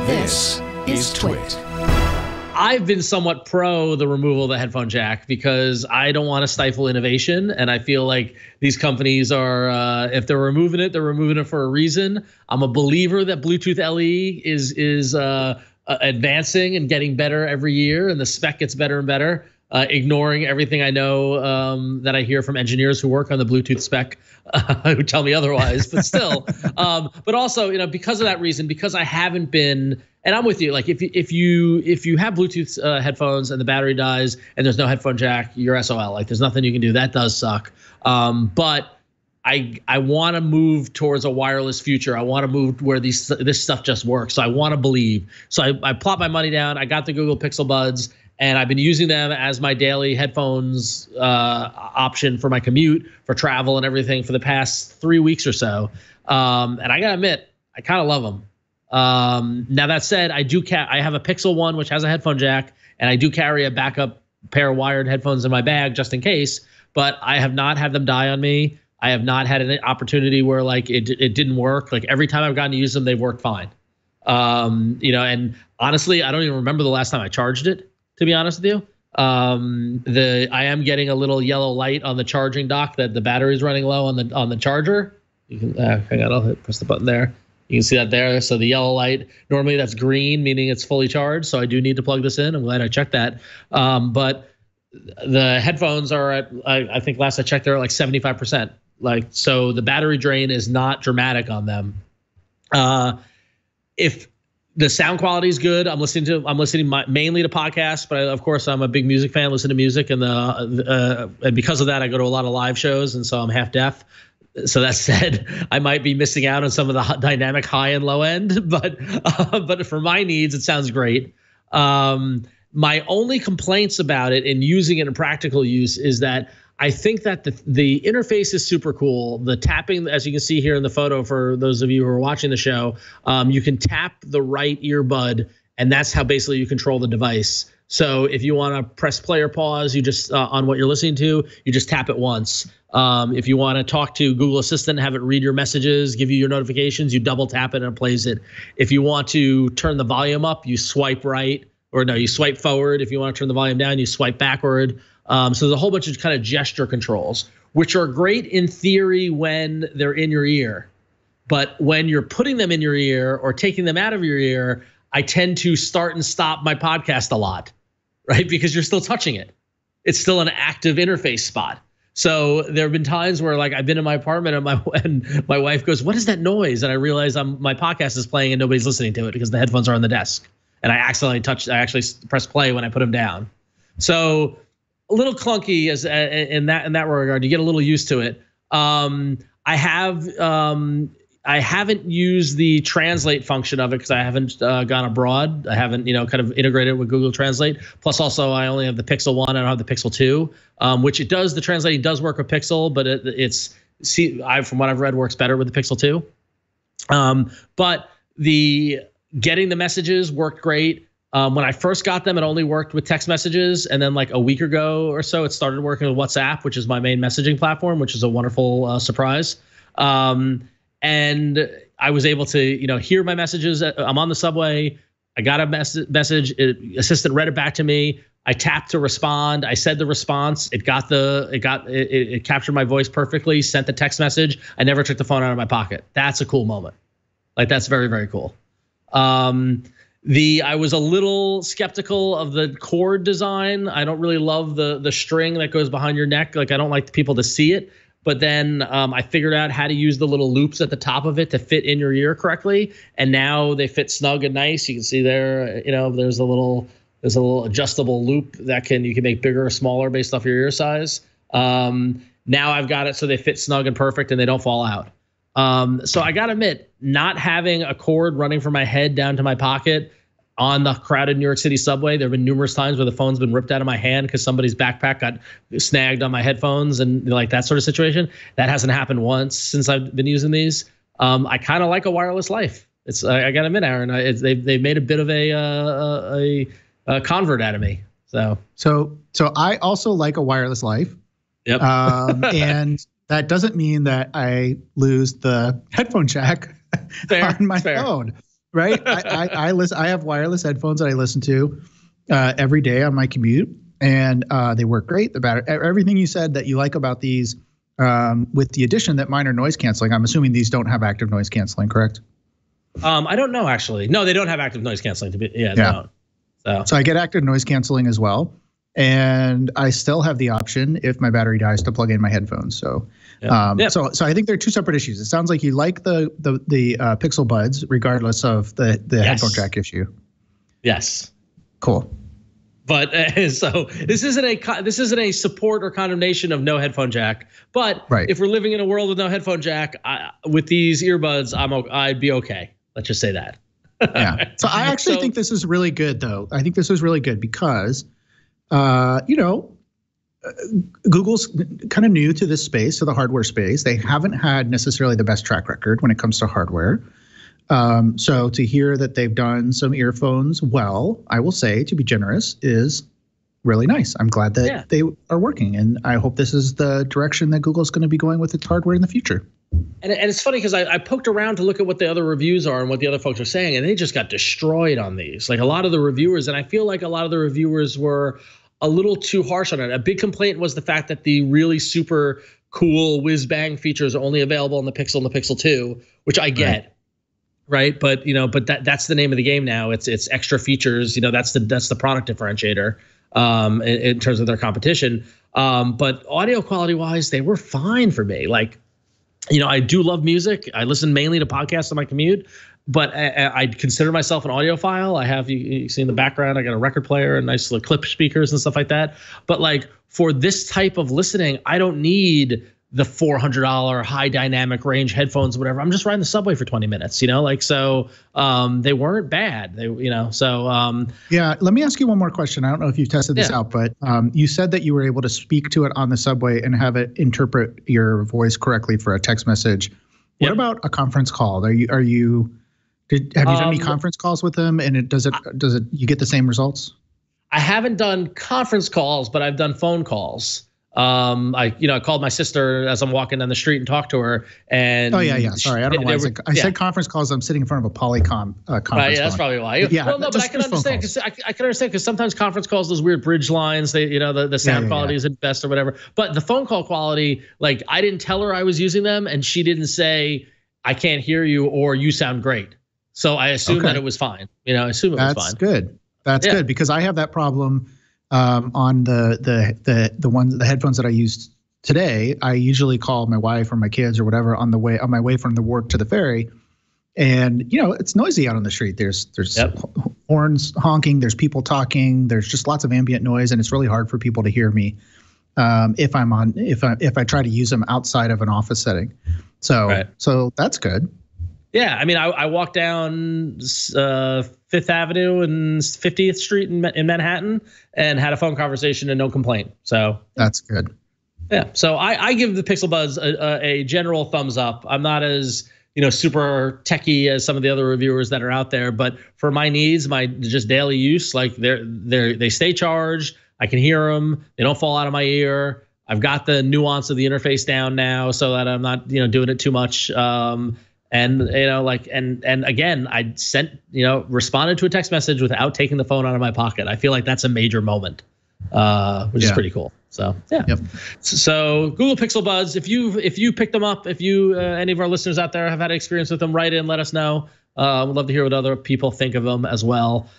This is TWiT. I've been somewhat pro the removal of the headphone jack because I don't want to stifle innovation. And I feel like these companies are, if they're removing it for a reason. I'm a believer that Bluetooth LE is advancing and getting better every year, and the spec gets better and better. Ignoring everything I know that I hear from engineers who work on the Bluetooth spec who tell me otherwise, but still. But also, because of that reason, because I haven't been, and I'm with you. Like if you have Bluetooth headphones and the battery dies and there's no headphone jack, you're SOL. Like there's nothing you can do. That does suck. But I want to move towards a wireless future. I want to move where this stuff just works. So I want to believe. So I plopped my money down. I got the Google Pixel Buds. And I've been using them as my daily headphones option for my commute, for travel and everything for the past 3 weeks or so. And I gotta admit, I kind of love them. Now that said, I have a Pixel One, which has a headphone jack, and I do carry a backup pair of wired headphones in my bag just in case, but I have not had them die on me. I have not had an opportunity where like it didn't work. Like every time I've gotten to use them, they've worked fine. And honestly, I don't even remember the last time I charged it. To be honest with you, I am getting a little yellow light on the charging dock that the battery is running low on the charger. You can hang on, I'll press the button there. You can see that there. So the yellow light, normally that's green, meaning it's fully charged. So I do need to plug this in. I'm glad I checked that. But the headphones are at, I think last I checked, they're at like 75%. Like, so the battery drain is not dramatic on them. If the sound quality is good. I'm listening mainly to podcasts, but of course I'm a big music fan. Listen to music, and and because of that, I go to a lot of live shows, and so I'm half deaf. So that said, I might be missing out on some of the dynamic high and low end, but for my needs, it sounds great. My only complaints about it and using it in practical use is that I think that the interface is super cool. The tapping, as you can see here in the photo, for those of you who are watching the show, you can tap the right earbud, and that's how basically you control the device. So if you want to press play or pause, you just on what you're listening to, you just tap it once. If you want to talk to Google Assistant, have it read your messages, give you your notifications, you double tap it and it plays it. If you want to turn the volume up, you swipe right, or no, you swipe forward. If you want to turn the volume down, you swipe backward. So there's a whole bunch of kind of gesture controls, which are great in theory when they're in your ear. But when you're putting them in your ear or taking them out of your ear, I tend to start and stop my podcast a lot, right? Because you're still touching it. It's still an active interface spot. So there have been times where like I've been in my apartment and my wife goes, "What is that noise?" And I realize my podcast is playing and nobody's listening to it because the headphones are on the desk. And I accidentally press play when I put them down. So a little clunky as in that regard. You get a little used to it. I haven't used the translate function of it because I haven't gone abroad. I haven't kind of integrated with Google Translate. Plus, also I only have the Pixel One. I don't have the Pixel 2, which it does. The translating does work with Pixel, but from what I've read, works better with the Pixel 2. But the getting the messages worked great. When I first got them, it only worked with text messages. And then like a week ago or so, it started working with WhatsApp, which is my main messaging platform, which is a wonderful surprise. And I was able to, hear my messages. I'm on the subway. I got a message. Assistant read it back to me. I tapped to respond. I said the response. It captured my voice perfectly, sent the text message. I never took the phone out of my pocket. That's a cool moment. Like that's very, very cool. I was a little skeptical of the cord design. I don't really love the string that goes behind your neck. Like I don't like people to see it. But then I figured out how to use the little loops at the top of it to fit in your ear correctly. And now they fit snug and nice. You can see there, there's a little adjustable loop that you can make bigger or smaller based off your ear size. Now I've got it so they fit snug and perfect and they don't fall out. So I gotta admit, not having a cord running from my head down to my pocket on the crowded New York City subway, there have been numerous times where the phone's been ripped out of my hand because somebody's backpack got snagged on my headphones and like that sort of situation. That hasn't happened once since I've been using these. I kind of like a wireless life. I gotta admit, Aaron, they've made a bit of a convert out of me. So I also like a wireless life. Yep. And that doesn't mean that I lose the headphone jack on my phone. right? I listen. I have wireless headphones that I listen to every day on my commute, and they work great. The battery, everything you said that you like about these, with the addition that mine are noise canceling. I'm assuming these don't have active noise canceling, correct? I don't know actually. No, they don't have active noise canceling. They don't. So I get active noise canceling as well, and I still have the option if my battery dies to plug in my headphones. So, so I think they're two separate issues. It sounds like you like the Pixel Buds regardless of the headphone jack issue. Yes. Cool. But so this isn't a support or condemnation of no headphone jack. But if we're living in a world with no headphone jack, with these earbuds, I'd be okay. Let's just say that. Yeah. So I actually think this is really good, though. I think this is really good because, Google's kind of new to this space, to the hardware space. They haven't had necessarily the best track record when it comes to hardware. So to hear that they've done some earphones well, I will say, to be generous, is really nice. I'm glad that they are working, and I hope this is the direction that Google's going to be going with its hardware in the future. And it's funny because I poked around to look at what the other reviews are and what the other folks are saying, and they just got destroyed on these. Like a lot of the reviewers, and I feel like a lot of the reviewers were a little too harsh on it. A big complaint was the fact that the really super cool whiz bang features are only available on the Pixel and the Pixel 2, which I get. Right. But that's the name of the game now. It's extra features. That's the product differentiator in terms of their competition. But audio quality wise, they were fine for me. Like, I do love music. I listen mainly to podcasts on my commute, but I consider myself an audiophile. I have you see in the background, I got a record player and nice little clip speakers and stuff like that. But like for this type of listening, I don't need the $400 high dynamic range headphones, whatever. I'm just riding the subway for 20 minutes, so they weren't bad. Yeah, let me ask you one more question. I don't know if you've tested this out, but you said that you were able to speak to it on the subway and have it interpret your voice correctly for a text message. What about a conference call? Have you done any conference calls with them, and does it you get the same results? I haven't done conference calls, but I've done phone calls. I called my sister as I'm walking down the street and talked to her. And sorry, I don't know why I said conference calls. I'm sitting in front of a Polycom conference. Right, that's probably why. But I can understand because I can understand because sometimes conference calls, those weird bridge lines, the sound quality isn't best or whatever. But the phone call quality, like I didn't tell her I was using them, and she didn't say I can't hear you or you sound great. So I assumed that it was fine. I assume it was fine. That's good. That's good because I have that problem. On the headphones that I used today, I usually call my wife or my kids or whatever on my way from the work to the ferry, and it's noisy out on the street. There's horns honking, there's people talking, there's just lots of ambient noise, and it's really hard for people to hear me if I try to use them outside of an office setting. So that's good. Yeah, I mean, I walked down Fifth Avenue and 50th Street in Manhattan and had a phone conversation and no complaint. So that's good. Yeah, so I give the Pixel Buds a general thumbs up. I'm not as super techie as some of the other reviewers that are out there, but for my needs, my just daily use, like they stay charged. I can hear them. They don't fall out of my ear. I've got the nuance of the interface down now, so that I'm not doing it too much. And and again, I responded to a text message without taking the phone out of my pocket. I feel like that's a major moment, which is pretty cool. So So Google Pixel Buds, if you picked them up, if you any of our listeners out there have had experience with them, write in, let us know. We'd love to hear what other people think of them as well.